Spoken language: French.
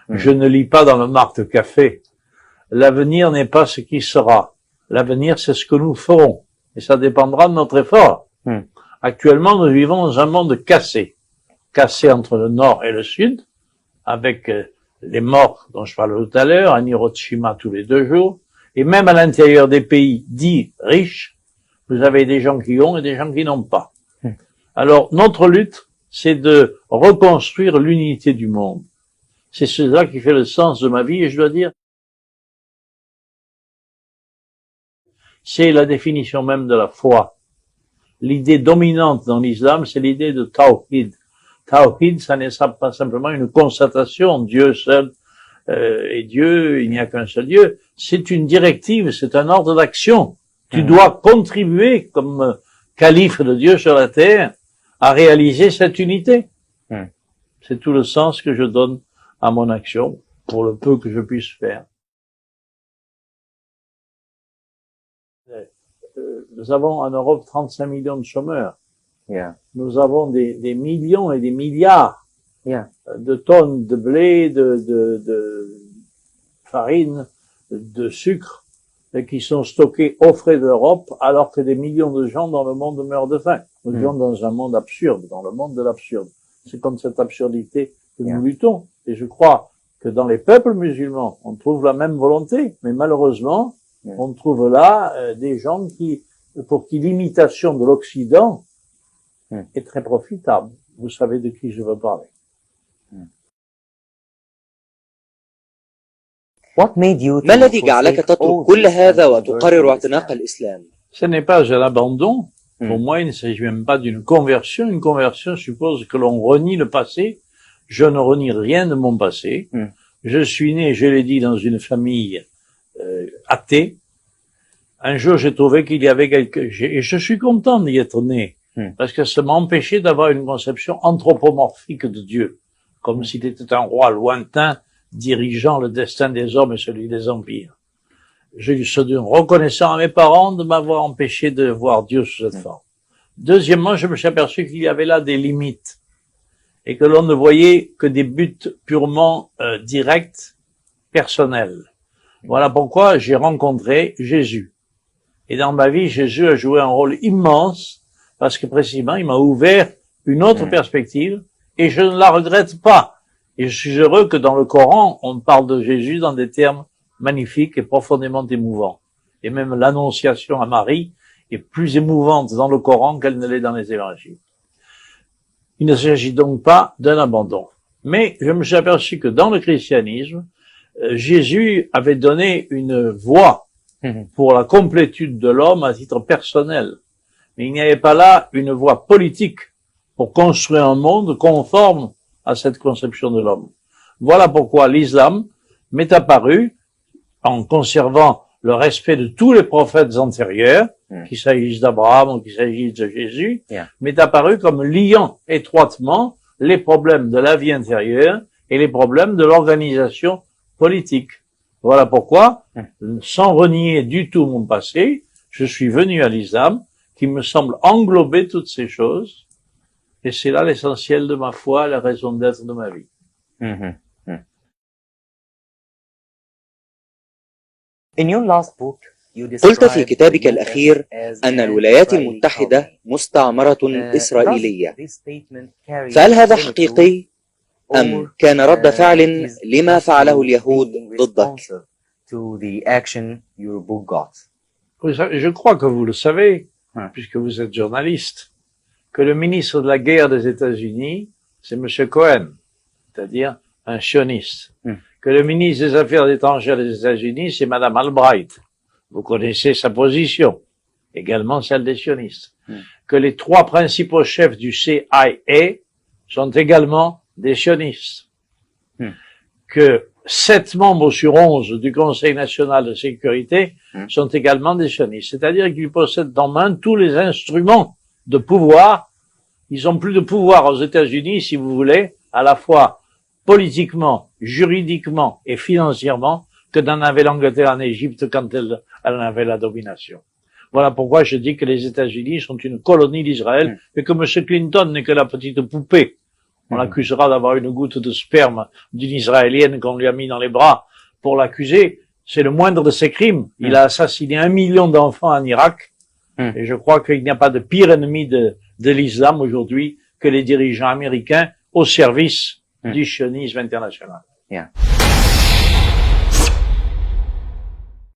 Je ne lis pas dans le marque café. L'avenir n'est pas ce qui sera. L'avenir, c'est ce que nous ferons. Et ça dépendra de notre effort. Actuellement, nous vivons dans un monde cassé. Cassé entre le nord et le sud, avec les morts dont je parlais tout à l'heure, à Hiroshima tous les 2 jours. Et même à l'intérieur des pays dits riches, vous avez des gens qui ont et des gens qui n'ont pas. Alors, notre lutte, c'est de reconstruire l'unité du monde. C'est cela qui fait le sens de ma vie, et je dois dire, c'est la définition même de la foi. L'idée dominante dans l'islam, c'est l'idée de tawhid. Tawhid, ça n'est pas simplement une constatation, Dieu seul est Dieu, il n'y a qu'un seul Dieu. C'est une directive, c'est un ordre d'action. Tu dois contribuer, comme calife de Dieu sur la terre, à réaliser cette unité. C'est tout le sens que je donne à mon action, pour le peu que je puisse faire. Nous avons en Europe 35 millions de chômeurs. Nous avons des millions et des milliards de tonnes de blé, de farine, de sucre, qui sont stockés au frais de l'Europe, alors que des millions de gens dans le monde meurent de faim. Nous vivons dans un monde absurde, dans le monde de l'absurde. C'est contre cette absurdité que nous luttons. Et je crois que dans les peuples musulmans, on trouve la même volonté, mais malheureusement, on trouve là des gens pour qui l'imitation de l'Occident est très profitable. Vous savez de qui je veux parler. ما الذي جعلك تترك كل هذا وتقرر اعتناق الإسلام؟ Ce n'est pas un abandon. Pour moi, il ne s'agit même pas d'une conversion. Une conversion suppose que l'on renie le passé. Je ne renie rien de mon passé. Je suis né, je l'ai dit, dans une famille athée. Un jour, j'ai trouvé qu'il y avait et je suis content d'y être né, parce que ça m'a empêché d'avoir une conception anthropomorphique de Dieu, comme s'il était un roi lointain dirigeant le destin des hommes et celui des empires. Je suis reconnaissant à mes parents de m'avoir empêché de voir Dieu sous cette forme. Deuxièmement, je me suis aperçu qu'il y avait là des limites, et que l'on ne voyait que des buts purement directs, personnels. Voilà pourquoi j'ai rencontré Jésus. Et dans ma vie, Jésus a joué un rôle immense, parce que précisément, il m'a ouvert une autre perspective, et je ne la regrette pas. Et je suis heureux que dans le Coran, on parle de Jésus dans des termes magnifiques et profondément émouvants. Et même l'annonciation à Marie est plus émouvante dans le Coran qu'elle ne l'est dans les évangiles. Il ne s'agit donc pas d'un abandon. Mais je me suis aperçu que dans le christianisme, Jésus avait donné une voie pour la complétude de l'homme à titre personnel. Mais il n'y avait pas là une voie politique pour construire un monde conforme à cette conception de l'homme. Voilà pourquoi l'islam m'est apparu, en conservant le respect de tous les prophètes antérieurs, qu'il s'agisse d'Abraham ou qu'il s'agisse de Jésus, m'est apparu comme liant étroitement les problèmes de la vie intérieure et les problèmes de l'organisation politique. Voilà pourquoi, sans renier du tout mon passé, je suis venu à l'islam, qui me semble englober toutes ces choses, et c'est là l'essentiel de ma foi, la raison d'être de ma vie. قلت في كتابك الأخير أن الولايات المتحدة مستعمرة إسرائيلية. فهل هذا حقيقي أم كان رد فعل لما فعله اليهود ضدك؟ Je crois que vous le savez, puisque vous êtes journaliste, que le ministre de la guerre des États-Unis, c'est M. Cohen, c'est-à-dire un sioniste. Que le ministre des Affaires étrangères des États-Unis, c'est Madame Albright. Vous connaissez sa position, également celle des sionistes. Que les 3 principaux chefs du CIA sont également des sionistes. Que 7 membres sur 11 du Conseil national de sécurité sont également des sionistes. C'est-à-dire qu'ils possèdent en main tous les instruments de pouvoir. Ils ont plus de pouvoir aux États-Unis, si vous voulez, à la fois politiquement, juridiquement et financièrement, que n'en avait l'Angleterre en Égypte quand elle en avait la domination. Voilà pourquoi je dis que les États-Unis sont une colonie d'Israël et que M. Clinton n'est que la petite poupée On l'accusera d'avoir une goutte de sperme d'une Israélienne qu'on lui a mis dans les bras pour l'accuser. C'est le moindre de ses crimes. Il a assassiné 1 million d'enfants en Irak. Et je crois qu'il n'y a pas de pire ennemi de l'islam aujourd'hui que les dirigeants américains au service du sionisme international. Yeah.